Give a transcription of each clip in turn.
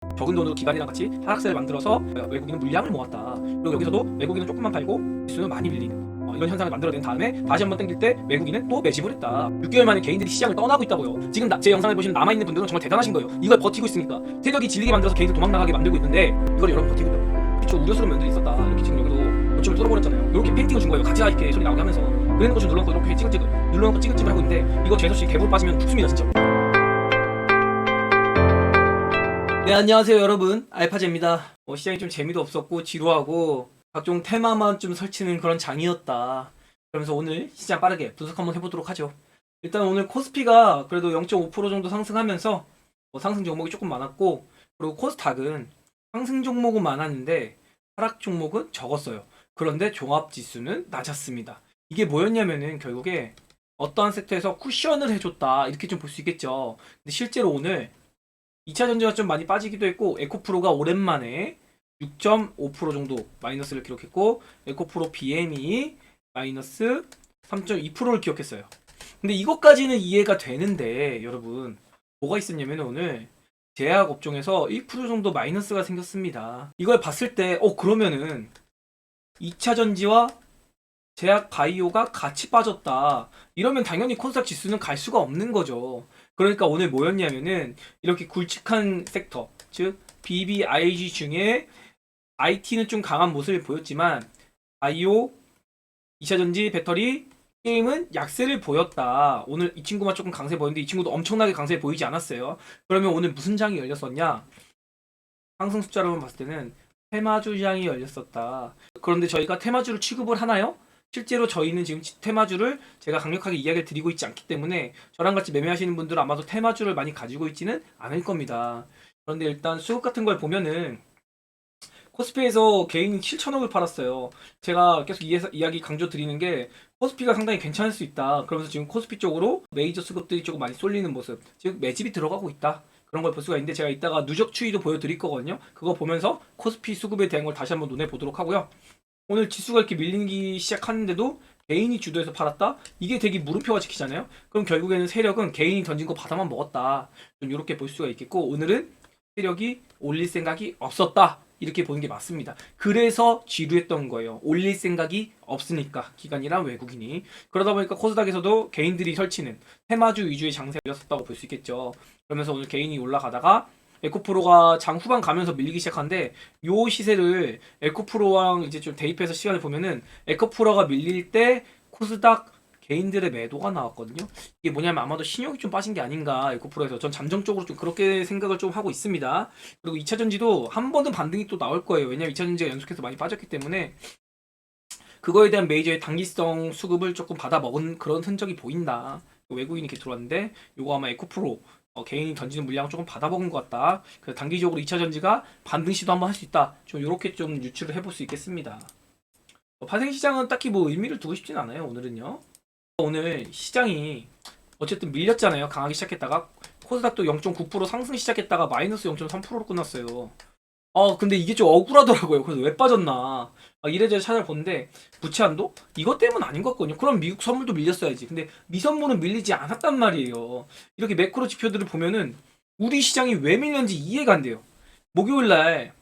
적은 돈으로 기관이랑 같이 하락세를 만들어서 외국인은 물량을 모았다. 그리고 여기서도 외국인은 조금만 팔고 지수는 많이 밀리는 이런 현상을 만들어낸 다음에 다시 한번 땡길 때 외국인은 또 매집을 했다. 6개월 만에 개인들이 시장을 떠나고 있다고요. 지금 제 영상을 보시는 남아있는 분들은 정말 대단하신 거예요. 이걸 버티고 있으니까 세력이 질리게 만들어서 개인들 도망나가게 만들고 있는데 이걸 여러분 버티고 있다고. 그렇죠. 우려스러운 면들이 있었다. 이렇게 지금 여기도 요점을 뚫어버렸잖아요. 이렇게 팬팅을 준 거예요. 가자 이렇게 소리 나오게 하면서 그래놓고 지금 눌러놓고 이렇게 찌글찌글 눌러놓고 찌글찌글 하고 있는데 이거 재수씨 개볼 빠지면 죽습니다 진짜. 네, 안녕하세요 여러분, 알파제입니다. 시장이 좀 재미도 없었고 지루하고 각종 테마만 좀 설치는 그런 장이었다. 그러면서 오늘 시장 빠르게 분석 한번 해보도록 하죠. 일단 오늘 코스피가 그래도 0.5% 정도 상승하면서 상승 종목이 조금 많았고, 그리고 코스닥은 상승 종목은 많았는데 하락 종목은 적었어요. 그런데 종합지수는 낮았습니다. 이게 뭐였냐면은 결국에 어떠한 섹터에서 쿠션을 해줬다 이렇게 좀 볼 수 있겠죠. 근데 실제로 오늘 2차 전지가 좀 많이 빠지기도 했고, 에코프로가 오랜만에 6.5% 정도 마이너스를 기록했고, 에코프로 BM이 마이너스 3.2%를 기록했어요. 근데 이것까지는 이해가 되는데 여러분, 뭐가 있었냐면 오늘 제약 업종에서 1% 정도 마이너스가 생겼습니다. 이걸 봤을 때 그러면은 2차 전지와 제약 바이오가 같이 빠졌다. 이러면 당연히 코스닥 지수는 갈 수가 없는 거죠. 그러니까 오늘 뭐였냐면은 이렇게 굵직한 섹터, 즉 BBIG 중에 IT는 좀 강한 모습을 보였지만 바이오, 2차전지, 배터리, 게임은 약세를 보였다. 오늘 이 친구만 조금 강세 보였는데 이 친구도 엄청나게 강세 보이지 않았어요. 그러면 오늘 무슨 장이 열렸었냐? 상승 숫자로만 봤을 때는 테마주 장이 열렸었다. 그런데 저희가 테마주를 취급을 하나요? 실제로 저희는 지금 테마주를 제가 강력하게 이야기를 드리고 있지 않기 때문에 저랑 같이 매매하시는 분들은 아마도 테마주를 많이 가지고 있지는 않을 겁니다. 그런데 일단 수급 같은 걸 보면은 코스피에서 개인이 7천억을 팔았어요. 제가 계속 이야기 강조 드리는 게 코스피가 상당히 괜찮을 수 있다. 그러면서 지금 코스피 쪽으로 메이저 수급들이 조금 많이 쏠리는 모습, 즉 매집이 들어가고 있다. 그런 걸 볼 수가 있는데 제가 이따가 누적 추이도 보여드릴 거거든요. 그거 보면서 코스피 수급에 대한 걸 다시 한번 눈에 보도록 하고요. 오늘 지수가 이렇게 밀리기 시작하는데도 개인이 주도해서 팔았다? 이게 되게 물음표가 찍히잖아요. 그럼 결국에는 세력은 개인이 던진 거 받아만 먹었다. 좀 이렇게 볼 수가 있겠고, 오늘은 세력이 올릴 생각이 없었다. 이렇게 보는 게 맞습니다. 그래서 지루했던 거예요. 올릴 생각이 없으니까, 기관이랑 외국인이. 그러다 보니까 코스닥에서도 개인들이 설치는 테마주 위주의 장세가 열렸었다고 볼 수 있겠죠. 그러면서 오늘 개인이 올라가다가 에코프로가 장 후반 가면서 밀리기 시작하는데, 요 시세를 에코프로랑 이제 좀 대입해서 시간을 보면은 에코프로가 밀릴 때 코스닥 개인들의 매도가 나왔거든요. 이게 뭐냐면 아마도 신용이 좀 빠진 게 아닌가, 에코프로에서. 전 잠정적으로 좀 그렇게 생각을 좀 하고 있습니다. 그리고 2차전지도 한 번은 반등이 또 나올 거예요. 왜냐면 2차전지가 연속해서 많이 빠졌기 때문에 그거에 대한 메이저의 단기성 수급을 조금 받아먹은 그런 흔적이 보인다. 외국인이 이렇게 들어왔는데 요거 아마 에코프로 개인이 던지는 물량을 조금 받아먹은 것 같다. 그래서 단기적으로 2차전지가 반등 시도 한번 할 수 있다. 좀 이렇게 좀 유추를 해볼 수 있겠습니다. 파생시장은 딱히 뭐 의미를 두고 싶진 않아요. 오늘은요. 오늘 시장이 어쨌든 밀렸잖아요. 강하게 시작했다가 코스닥도 0.9% 상승 시작했다가 마이너스 0.3%로 끝났어요. 근데 이게 좀 억울하더라고요. 그래서 왜 빠졌나 이래저래 찾아보는데 부채한도 이것 때문 아닌 것 같거든요. 그럼 미국 선물도 밀렸어야지. 근데 미선물은 밀리지 않았단 말이에요. 이렇게 매크로 지표들을 보면은 우리 시장이 왜 밀렸는지 이해가 안 돼요. 목요일날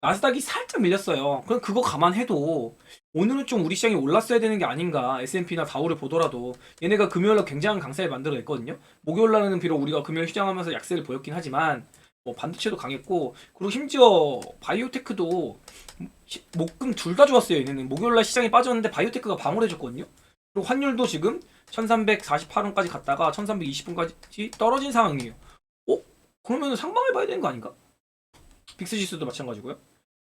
나스닥이 살짝 밀렸어요. 그럼 그거 감안해도 오늘은 좀 우리 시장이 올랐어야 되는 게 아닌가. S&P나 다우를 보더라도 얘네가 금요일날 굉장한 강세를 만들어냈거든요. 목요일날은 비록 우리가 금요일 휴장하면서 약세를 보였긴 하지만 반도체도 강했고, 그리고 심지어 바이오테크도 목금 둘 다 좋았어요. 얘네는 목요일날 시장이 빠졌는데 바이오테크가 방어를 해줬거든요. 그리고 환율도 지금 1348원까지 갔다가 1320원까지 떨어진 상황이에요. 그러면 상방을 봐야 되는 거 아닌가? 빅스 지수도 마찬가지고요.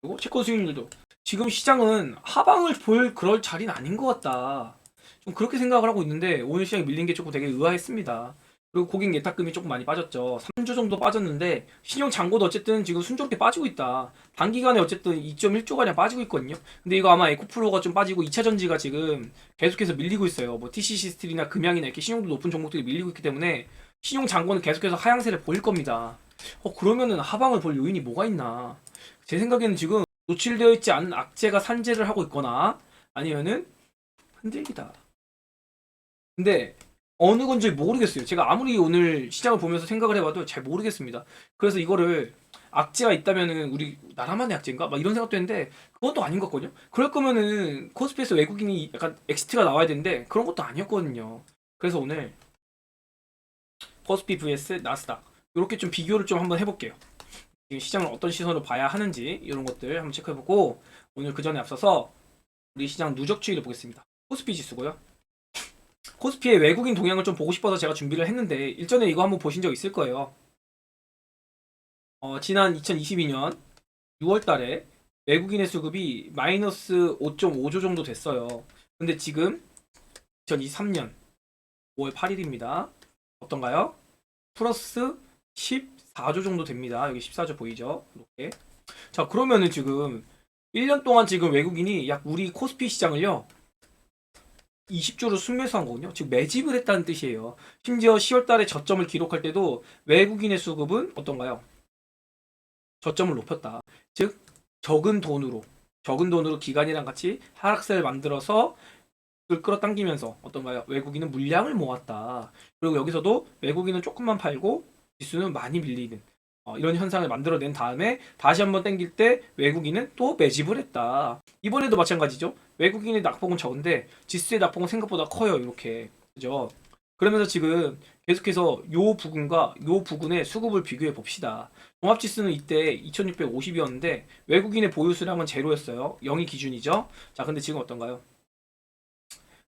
그리고 채권 수익률도 지금 시장은 하방을 볼 그럴 자리는 아닌 것 같다. 좀 그렇게 생각을 하고 있는데 오늘 시장이 밀린 게 조금 되게 의아했습니다. 그리고 고객 예탁금이 조금 많이 빠졌죠. 3조 정도 빠졌는데 신용 잔고도 어쨌든 지금 순조롭게 빠지고 있다. 단기간에 어쨌든 2.1조 가량 빠지고 있거든요. 근데 이거 아마 에코프로가 좀 빠지고 2차 전지가 지금 계속해서 밀리고 있어요. 뭐 TCC 스틸이나 금양이나 이렇게 신용도 높은 종목들이 밀리고 있기 때문에 신용 잔고는 계속해서 하향세를 보일 겁니다. 그러면은 하방을 볼 요인이 뭐가 있나? 제 생각에는 지금 노출되어 있지 않은 악재가 산재를 하고 있거나 아니면은 흔들기다. 근데 어느 건지 모르겠어요. 제가 아무리 오늘 시장을 보면서 생각을 해봐도 잘 모르겠습니다. 그래서 이거를 악재가 있다면은 우리 나라만의 악재인가? 막 이런 생각도 했는데 그것도 아닌 것 같거든요. 그럴 거면은 코스피에서 외국인이 약간 엑시트가 나와야 되는데 그런 것도 아니었거든요. 그래서 오늘 코스피 vs 나스닥 이렇게 좀 비교를 좀 한번 해볼게요. 지금 시장을 어떤 시선으로 봐야 하는지 이런 것들 한번 체크해보고 오늘 그 전에 앞서서 우리 시장 누적 추이를 보겠습니다. 코스피 지수고요. 코스피의 외국인 동향을 좀 보고 싶어서 제가 준비를 했는데 일전에 이거 한번 보신 적 있을 거예요. 지난 2022년 6월 달에 외국인의 수급이 마이너스 5.5조 정도 됐어요. 근데 지금 2023년 5월 8일입니다. 어떤가요? 플러스 14조 정도 됩니다. 여기 14조 보이죠? 이렇게. 자, 그러면은 지금 1년 동안 지금 외국인이 약 우리 코스피 시장을요. 20조를 순매수한 거군요. 즉 매집을 했다는 뜻이에요. 심지어 10월 달에 저점을 기록할 때도 외국인의 수급은 어떤가요? 저점을 높였다. 즉 적은 돈으로 기관이랑 같이 하락세를 만들어서 그걸 끌어당기면서 어떤가요? 외국인은 물량을 모았다. 그리고 여기서도 외국인은 조금만 팔고 지수는 많이 밀리는 이런 현상을 만들어낸 다음에 다시 한번 땡길 때 외국인은 또 매집을 했다. 이번에도 마찬가지죠. 외국인의 낙폭은 적은데 지수의 낙폭은 생각보다 커요. 이렇게. 그죠? 그러면서 지금 계속해서 요 부근과 요 부근의 수급을 비교해 봅시다. 종합지수는 이때 2650이었는데 외국인의 보유 수량은 제로였어요. 0이 기준이죠. 자, 근데 지금 어떤가요?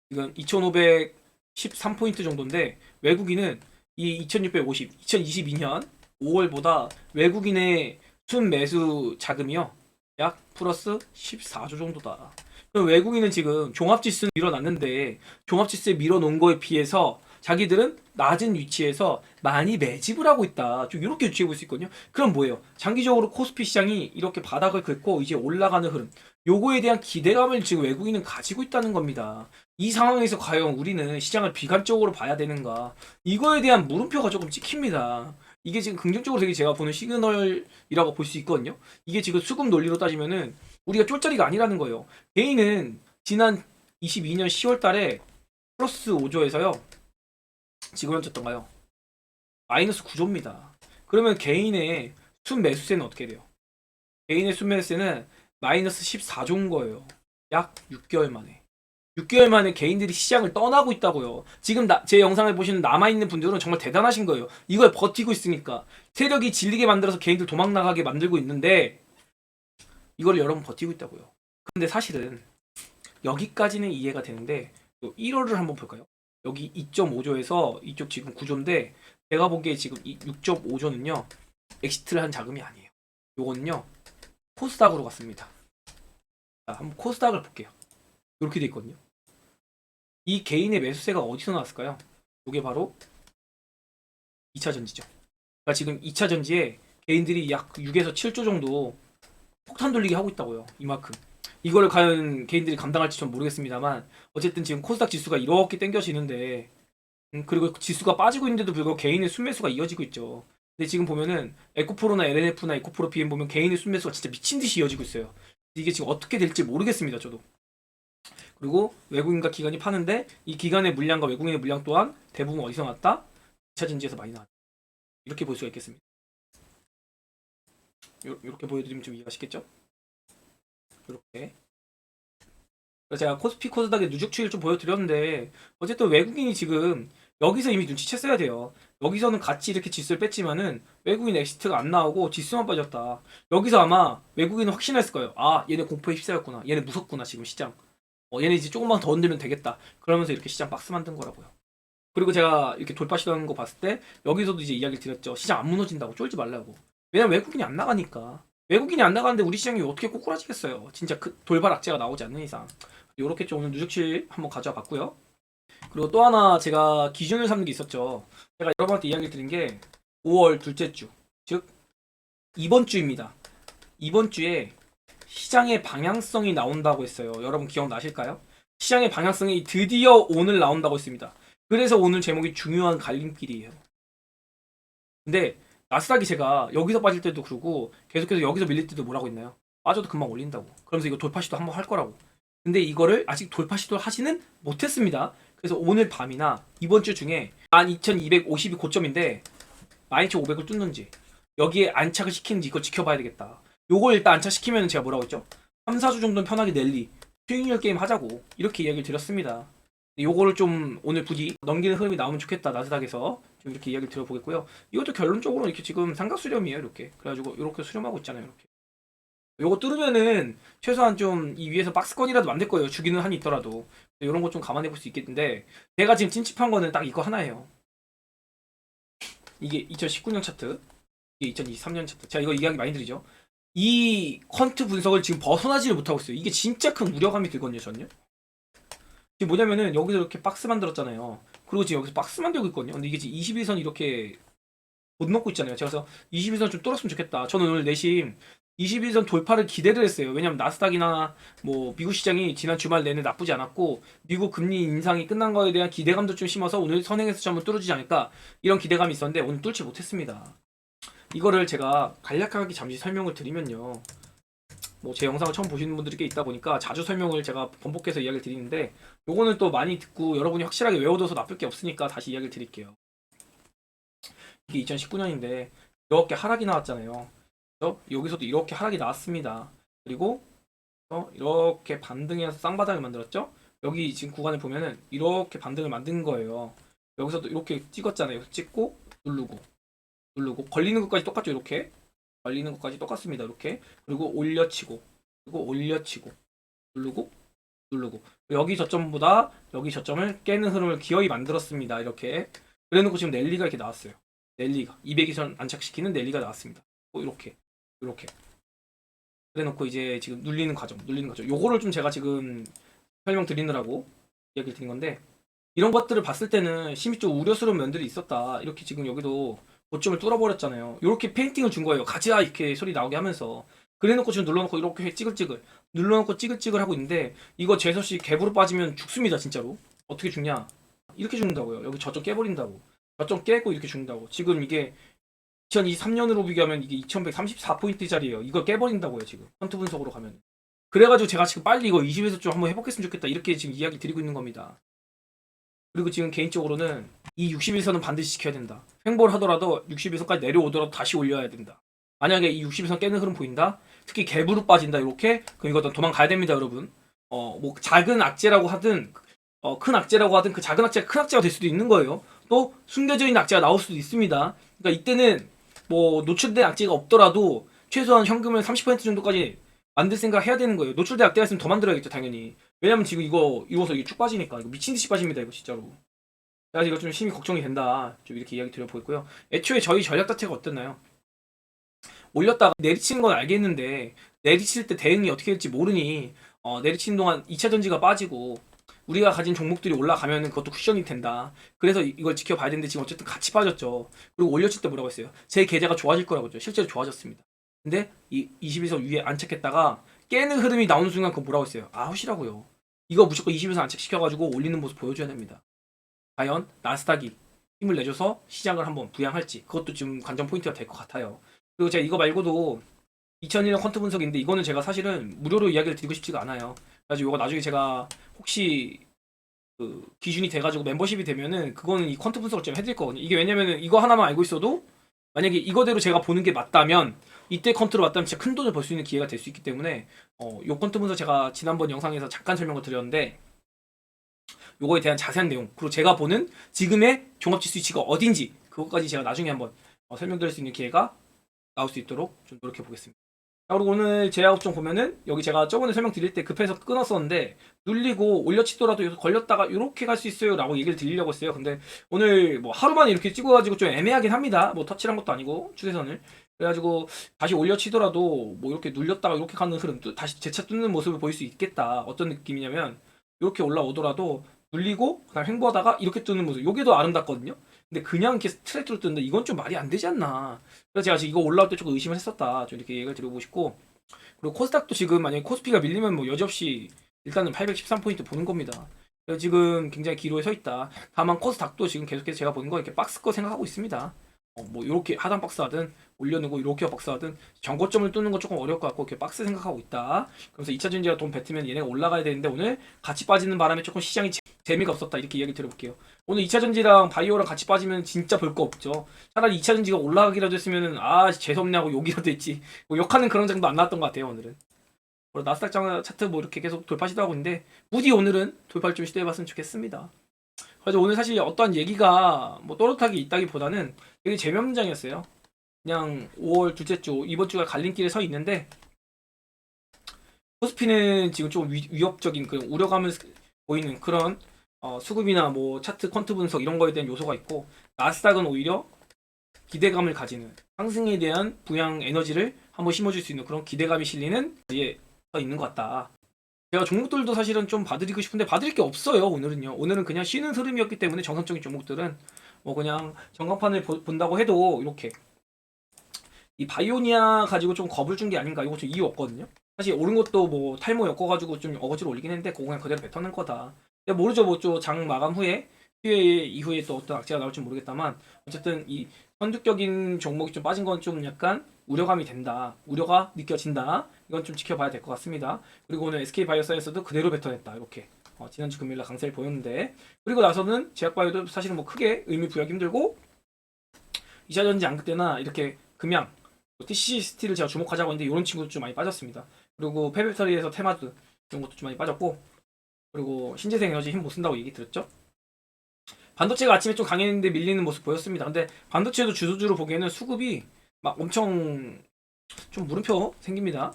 지금 2513포인트 정도인데 외국인은 이 2650, 2022년 5월보다 외국인의 순매수 자금이요. 약 플러스 14조 정도다. 그럼 외국인은 지금 종합지수는 밀어놨는데 종합지수에 밀어놓은 거에 비해서 자기들은 낮은 위치에서 많이 매집을 하고 있다. 좀 이렇게 유추해 볼 수 있거든요. 그럼 뭐예요? 장기적으로 코스피 시장이 이렇게 바닥을 긁고 이제 올라가는 흐름. 요거에 대한 기대감을 지금 외국인은 가지고 있다는 겁니다. 이 상황에서 과연 우리는 시장을 비관적으로 봐야 되는가? 이거에 대한 물음표가 조금 찍힙니다. 이게 지금 긍정적으로 되게 제가 보는 시그널이라고 볼 수 있거든요. 이게 지금 수급 논리로 따지면은 우리가 쫄자리가 아니라는 거예요. 개인은 지난 22년 10월 달에 플러스 5조에서요. 지금 현재 어떤가요? 마이너스 9조입니다. 그러면 개인의 순매수세는 어떻게 돼요? 개인의 순매수세는 마이너스 14조인 거예요. 약 6개월 만에. 6개월 만에 개인들이 시장을 떠나고 있다고요. 지금 제 영상을 보시는 남아있는 분들은 정말 대단하신 거예요. 이걸 버티고 있으니까. 세력이 질리게 만들어서 개인들 도망 나가게 만들고 있는데 이걸 여러분 버티고 있다고요. 근데 사실은 여기까지는 이해가 되는데 1호를 한번 볼까요? 여기 2.5조에서 이쪽 지금 9조인데 제가 보기에 지금 이 6.5조는요. 엑시트를 한 자금이 아니에요. 요거는요. 코스닥으로 갔습니다. 자, 한번 코스닥을 볼게요. 이렇게 돼 있거든요. 이 개인의 매수세가 어디서 나왔을까요? 이게 바로 2차 전지죠. 그러니까 지금 2차 전지에 개인들이 약 6에서 7조 정도 폭탄 돌리기 하고 있다고요. 이만큼. 이거를 과연 개인들이 감당할지 좀 모르겠습니다만 어쨌든 지금 코스닥 지수가 이렇게 땡겨지는데 그리고 지수가 빠지고 있는데도 불구하고 개인의 순매수가 이어지고 있죠. 근데 지금 보면은 에코프로나 LNF나 에코프로 BM 보면 개인의 순매수가 진짜 미친 듯이 이어지고 있어요. 이게 지금 어떻게 될지 모르겠습니다. 저도. 그리고 외국인과 기관이 파는데 이 기관의 물량과 외국인의 물량 또한 대부분 어디서 나왔다? 2차 전지에서 많이 나왔다. 이렇게 볼 수가 있겠습니다. 이렇게 보여드리면 좀 이해가 쉽겠죠? 이렇게. 그래서 제가 코스피 코스닥의 누적 추이를 좀 보여드렸는데 어쨌든 외국인이 지금 여기서 이미 눈치챘어야 돼요. 여기서는 같이 이렇게 지수를 뺐지만은 외국인 엑시트가 안 나오고 지수만 빠졌다. 여기서 아마 외국인은 확신했을 거예요. 아, 얘네 공포에 휩싸였구나. 얘네 무섭구나 지금 시장. 얘네 이제 조금만 더 흔들면 되겠다. 그러면서 이렇게 시장 박스 만든 거라고요. 그리고 제가 이렇게 돌파 시도하는 거 봤을 때 여기서도 이제 이야기를 드렸죠. 시장 안 무너진다고 쫄지 말라고. 왜냐면 외국인이 안 나가니까. 외국인이 안 나가는데 우리 시장이 어떻게 꼬꾸라지겠어요. 진짜 그 돌발 악재가 나오지 않는 이상. 이렇게 좀 오늘 누적실 한번 가져와 봤고요. 그리고 또 하나 제가 기준을 삼는 게 있었죠. 제가 여러분한테 이야기 드린 게 5월 둘째 주, 즉 이번 주입니다. 이번 주에 시장의 방향성이 나온다고 했어요. 여러분 기억나실까요? 시장의 방향성이 드디어 오늘 나온다고 했습니다. 그래서 오늘 제목이 중요한 갈림길이에요. 근데 나스닥이 제가 여기서 빠질 때도 그러고 계속해서 여기서 밀릴 때도 뭐라고 했나요? 빠져도 금방 올린다고. 그러면서 이거 돌파 시도 한번 할 거라고. 근데 이거를 아직 돌파 시도를 하지는 못했습니다. 그래서 오늘 밤이나 이번 주 중에 12,250이 고점인데 12,500을 뚫는지 여기에 안착을 시키는지 이걸 지켜봐야 되겠다. 요걸 일단 안착시키면 제가 뭐라고 했죠? 3, 4주 정도는 편하게 랠리 수익률 게임 하자고 이렇게 이야기를 드렸습니다. 요거를 좀 오늘 부디 넘기는 흐름이 나오면 좋겠다. 나스닥에서 좀 이렇게 이야기를 드려보겠고요. 이것도 결론적으로 이렇게 지금 삼각 수렴이에요. 이렇게 그래가지고 이렇게 수렴하고 있잖아요. 이렇게 요거 뚫으면은 최소한 좀 이 위에서 박스권이라도 만들 거예요. 주기는 한이 있더라도 이런 거 좀 감안해 볼 수 있겠는데 제가 지금 찐찝한 거는 딱 이거 하나예요. 이게 2019년 차트, 이게 2023년 차트. 제가 이거 이야기 많이 드리죠. 이 퀀트 분석을 지금 벗어나지를 못하고 있어요. 이게 진짜 큰 우려감이 들거든요. 저는요. 지금 뭐냐면은 여기서 이렇게 박스 만들었잖아요. 그리고 지금 여기서 박스 만들고 있거든요. 근데 이게 지금 21선 이렇게 못 넣고 있잖아요. 제가 그래서 21선 좀 뚫었으면 좋겠다. 저는 오늘 내심 21선 돌파를 기대를 했어요. 왜냐면 나스닥이나 뭐 미국 시장이 지난 주말 내내 나쁘지 않았고 미국 금리 인상이 끝난 거에 대한 기대감도 좀 심어서 오늘 선행에서 좀 한번 뚫어지지 않을까 이런 기대감이 있었는데 오늘 뚫지 못했습니다. 이거를 제가 간략하게 잠시 설명을 드리면요. 뭐 제 영상을 처음 보시는 분들이 꽤 있다 보니까 자주 설명을 제가 번복해서 이야기를 드리는데 요거는 또 많이 듣고 여러분이 확실하게 외워둬서 나쁠 게 없으니까 다시 이야기를 드릴게요. 이게 2019년인데 이렇게 하락이 나왔잖아요. 그래서 여기서도 이렇게 하락이 나왔습니다. 그리고 이렇게 반등해서 쌍바닥을 만들었죠. 여기 지금 구간을 보면은 이렇게 반등을 만든 거예요. 여기서도 이렇게 찍었잖아요. 찍고 누르고 걸리는 것까지 똑같죠. 이렇게 걸리는 것까지 똑같습니다. 이렇게 그리고 올려치고 그리고 올려치고 누르고 여기 저점보다 여기 저점을 깨는 흐름을 기어이 만들었습니다. 이렇게 그래놓고 지금 랠리가 이렇게 나왔어요. 랠리가 200이선 안착시키는 랠리가 나왔습니다. 이렇게 그래놓고 이제 지금 눌리는 과정 요거를 좀 제가 지금 설명드리느라고 얘기를 드린 건데 이런 것들을 봤을 때는 심히 좀 우려스러운 면들이 있었다. 이렇게 지금 여기도 고점을 뚫어버렸잖아요. 이렇게 페인팅을 준 거예요. 가자 이렇게 소리 나오게 하면서 그래놓고 지금 눌러놓고 이렇게 찌글찌글 눌러놓고 찌글찌글 하고 있는데 이거 재서시 갭으로 빠지면 죽습니다. 진짜로 어떻게 죽냐 이렇게 죽는다고요. 여기 저점 깨버린다고 저점 깨고 이렇게 죽는다고. 지금 이게 2023년으로 비교하면 이게 2134포인트짜리예요. 이걸 깨버린다고요. 지금 퀀트 분석으로 가면. 그래가지고 제가 지금 빨리 이거 20에서 좀 한번 해보겠으면 좋겠다 이렇게 지금 이야기 드리고 있는 겁니다. 그리고 지금 개인적으로는 이 61선은 반드시 지켜야 된다. 횡보를 하더라도 61선까지 내려오더라도 다시 올려야 된다. 만약에 이 61선 깨는 흐름 보인다. 특히 갭으로 빠진다 이렇게 그럼 이거 도망가야 됩니다 여러분. 뭐 작은 악재라고 하든 큰 악재라고 하든 그 작은 악재가 큰 악재가 될 수도 있는 거예요. 또 숨겨져 있는 악재가 나올 수도 있습니다. 그러니까 이때는 뭐 노출된 악재가 없더라도 최소한 현금을 30% 정도까지 만들 생각 해야 되는 거예요. 노출된 악재가 있으면 더 만들어야겠죠 당연히. 왜냐면 지금 이거 이어서 이게 쭉 빠지니까 이거 미친 듯이 빠집니다 이거 진짜로. 그래서 이거 좀 심히 걱정이 된다. 좀 이렇게 이야기 드려보겠고요. 애초에 저희 전략 자체가 어땠나요? 올렸다가 내리치는 건 알겠는데 내리칠 때 대응이 어떻게 될지 모르니 내리치는 동안 2차 전지가 빠지고 우리가 가진 종목들이 올라가면은 그것도 쿠션이 된다. 그래서 이걸 지켜봐야 되는데 지금 어쨌든 같이 빠졌죠. 그리고 올려칠 때 뭐라고 했어요? 제 계좌가 좋아질 거라고 했죠. 실제로 좋아졌습니다. 근데 이 21선 위에 안착했다가 깨는 흐름이 나오는 순간 그거 뭐라고 했어요? 아웃이라고요. 이거 무조건 21선 안착시켜가지고 올리는 모습 보여줘야 됩니다. 과연 나스닥이 힘을 내줘서 시장을 한번 부양할지 그것도 지금 관전 포인트가 될 것 같아요. 그리고 제가 이거 말고도 2001년 퀀트 분석인데 이거는 제가 사실은 무료로 이야기를 드리고 싶지가 않아요. 그래서 이거 나중에 제가 혹시 그 기준이 돼가지고 멤버십이 되면은 그거는 이 퀀트 분석을 좀 해드릴 거거든요. 이게 왜냐면은 이거 하나만 알고 있어도 만약에 이거대로 제가 보는 게 맞다면 이때 퀀트로 맞다면 진짜 큰 돈을 벌 수 있는 기회가 될 수 있기 때문에 요 퀀트 분석 제가 지난번 영상에서 잠깐 설명을 드렸는데 요거에 대한 자세한 내용 그리고 제가 보는 지금의 종합지수 위치가 어딘지 그것까지 제가 나중에 한번 설명드릴 수 있는 기회가 나올 수 있도록 좀 노력해 보겠습니다. 자, 그리고 오늘 제약업종 보면은 여기 제가 저번에 설명드릴 때 급해서 끊었었는데 눌리고 올려치더라도 걸렸다가 이렇게 갈 수 있어요 라고 얘기를 드리려고 했어요. 근데 오늘 뭐 하루만에 이렇게 찍어가지고 좀 애매하긴 합니다. 뭐 터치란 것도 아니고 추세선을 그래가지고 다시 올려치더라도 뭐 이렇게 눌렸다가 이렇게 가는 흐름 다시 재차 뚫는 모습을 보일 수 있겠다. 어떤 느낌이냐면 이렇게 올라오더라도 눌리고 그다음 횡보하다가 이렇게 뜨는 모습 요게 더 아름답거든요. 근데 그냥 이렇게 스트레이트로 뜨는데 이건 좀 말이 안 되지 않나. 그래서 제가 지금 이거 올라올 때 조금 의심을 했었다. 좀 이렇게 얘기를 드려보고 싶고 그리고 코스닥도 지금 만약에 코스피가 밀리면 뭐 여지없이 일단은 813포인트 보는 겁니다. 그래서 지금 굉장히 기로에 서 있다. 다만 코스닥도 지금 계속해서 제가 보는 거 이렇게 박스 거 생각하고 있습니다. 뭐 이렇게 하단 박스 하든 올려놓고 이렇게 박스하든 정고점을 뚫는 건 조금 어려울 것 같고 이렇게 박스 생각하고 있다. 그러면서 2차 전지가 돈 뱉으면 얘네가 올라가야 되는데 오늘 같이 빠지는 바람에 조금 시장이 재미가 없었다 이렇게 이야기 들어볼게요. 오늘 2차 전지랑 바이오랑 같이 빠지면 진짜 볼 거 없죠. 차라리 2차 전지가 올라가기라도 했으면은 재수없네 하고 욕이라도 했지. 뭐 욕하는 그런 정도 안 나왔던 것 같아요 오늘은. 나스닥 차트 뭐 이렇게 계속 돌파 시도하고 있는데 부디 오늘은 돌파를 좀 시도해봤으면 좋겠습니다. 그래서 오늘 사실 어떠한 얘기가 뭐 또렷하게 있다기보다는 되게 재미없는 장이었어요. 그냥 5월 둘째 주 이번 주가 갈림길에 서 있는데 코스피는 지금 좀 위협적인 그 우려감을 보이는 그런 수급이나 뭐 차트 퀀트 분석 이런 거에 대한 요소가 있고 나스닥은 오히려 기대감을 가지는 상승에 대한 부양 에너지를 한번 심어줄 수 있는 그런 기대감이 실리는 예 있는 것 같다. 제가 종목들도 사실은 좀 봐드리고 싶은데 봐드릴 게 없어요. 오늘은 그냥 쉬는 흐름이었기 때문에 정상적인 종목들은 뭐 그냥 전광판을 본다고 해도 이렇게 이 바이오니아 가지고 좀 겁을 준 게 아닌가 이거 좀 이유 없거든요. 사실 오른 것도 뭐 탈모 엮어가지고 좀 어거지로 올리긴 했는데 그거 그냥 그대로 뱉어낸 거다. 근데 모르죠 뭐 좀 장 마감 후에 이후에 또 어떤 악재가 나올지 모르겠다만 어쨌든 이 선두격인 종목이 좀 빠진 건 좀 약간 우려감이 된다. 우려가 느껴진다. 이건 좀 지켜봐야 될 것 같습니다. 그리고 오늘 SK바이오사이언스도 그대로 뱉어냈다. 이렇게 지난주 금요일날 강세를 보였는데 그리고 나서는 제약바이오도 사실은 뭐 크게 의미 부여하기 힘들고 2차전지 안그때나 이렇게 금양 TCC를 제가 주목하자고 했는데 이런 친구도 좀 많이 빠졌습니다. 그리고 페베터리에서 테마드 이런 것도 좀 많이 빠졌고 그리고 신재생 에너지 힘 못 쓴다고 얘기 들었죠. 반도체가 아침에 좀 강했는데 밀리는 모습 보였습니다. 근데 반도체도 주도주로 보기에는 수급이 막 엄청 좀 물음표 생깁니다.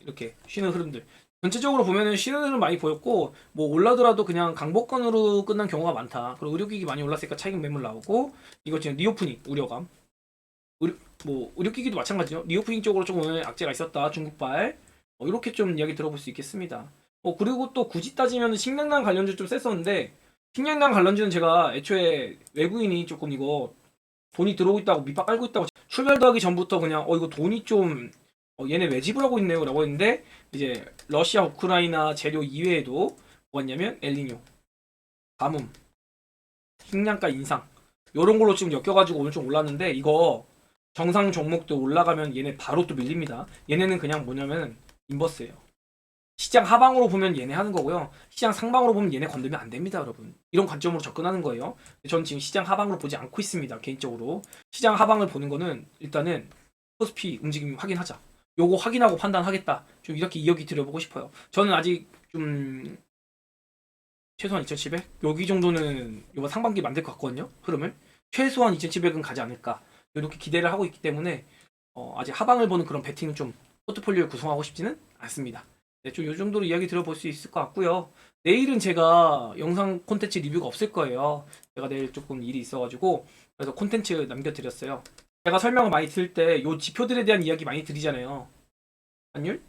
이렇게 쉬는 흐름들. 전체적으로 보면은 쉬는 흐름 많이 보였고 뭐 올라더라도 그냥 강보권으로 끝난 경우가 많다. 그리고 의료기기 많이 올랐으니까 차익 매물 나오고 이거 지금 리오프닝 우려감. 의료기기도 마찬가지죠. 리오프닝 쪽으로 좀 오늘 악재가 있었다. 중국발. 이렇게 좀 이야기 들어볼 수 있겠습니다. 그리고 또 굳이 따지면 식량난 관련주 좀 셌었는데 식량난 관련주는 제가 애초에 외부인이 조금 이거 돈이 들어오고 있다고 밑밥 깔고 있다고 출발도 하기 전부터 그냥 이거 돈이 좀 얘네 왜 지불하고 있네요 라고 했는데 이제 러시아 우크라이나 재료 이외에도 뭐였냐면 엘니뇨 가뭄 식량가 인상 요런 걸로 지금 엮여가지고 오늘 좀 올랐는데 이거 정상 종목도 올라가면 얘네 바로 또 밀립니다. 얘네는 그냥 뭐냐면 인버스예요. 시장 하방으로 보면 얘네 하는 거고요. 시장 상방으로 보면 얘네 건들면 안 됩니다, 여러분. 이런 관점으로 접근하는 거예요. 전 지금 시장 하방으로 보지 않고 있습니다, 개인적으로. 시장 하방을 보는 거는 일단은 코스피 움직임 확인하자. 요거 확인하고 판단하겠다. 좀 이렇게 이야기 드려보고 싶어요. 저는 아직 좀 최소한 2,700? 여기 정도는 이번 상반기 만들 것 같거든요, 흐름을. 최소한 2,700은 가지 않을까. 이렇게 기대를 하고 있기 때문에 아직 하방을 보는 그런 베팅은 좀 포트폴리오를 구성하고 싶지는 않습니다. 네, 좀 이 정도로 이야기 들어볼 수 있을 것 같고요. 내일은 제가 영상 콘텐츠 리뷰가 없을 거예요. 제가 내일 조금 일이 있어가지고 그래서 콘텐츠 남겨드렸어요. 제가 설명을 많이 드릴 때 요 지표들에 대한 이야기 많이 드리잖아요. 환율,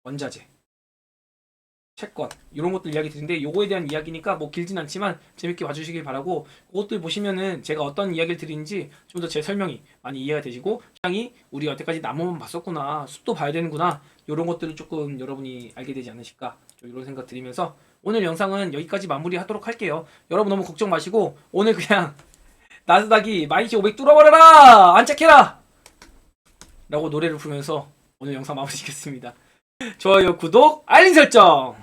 원자재, 채권 이런 것들 이야기 드리는데 요거에 대한 이야기니까 뭐 길진 않지만 재밌게 봐주시길 바라고 그것들 보시면은 제가 어떤 이야기를 드리는지 좀 더 제 설명이 많이 이해가 되시고 시장이 우리가 여태까지 나무만 봤었구나 숲도 봐야 되는구나 이런 것들을 조금 여러분이 알게 되지 않으실까 좀 이런 생각 드리면서 오늘 영상은 여기까지 마무리하도록 할게요. 여러분 너무 걱정 마시고 오늘 그냥 나스닥이 12,500 뚫어버려라 안착해라 라고 노래를 부르면서 오늘 영상 마무리 짓겠습니다. 좋아요 구독 알림 설정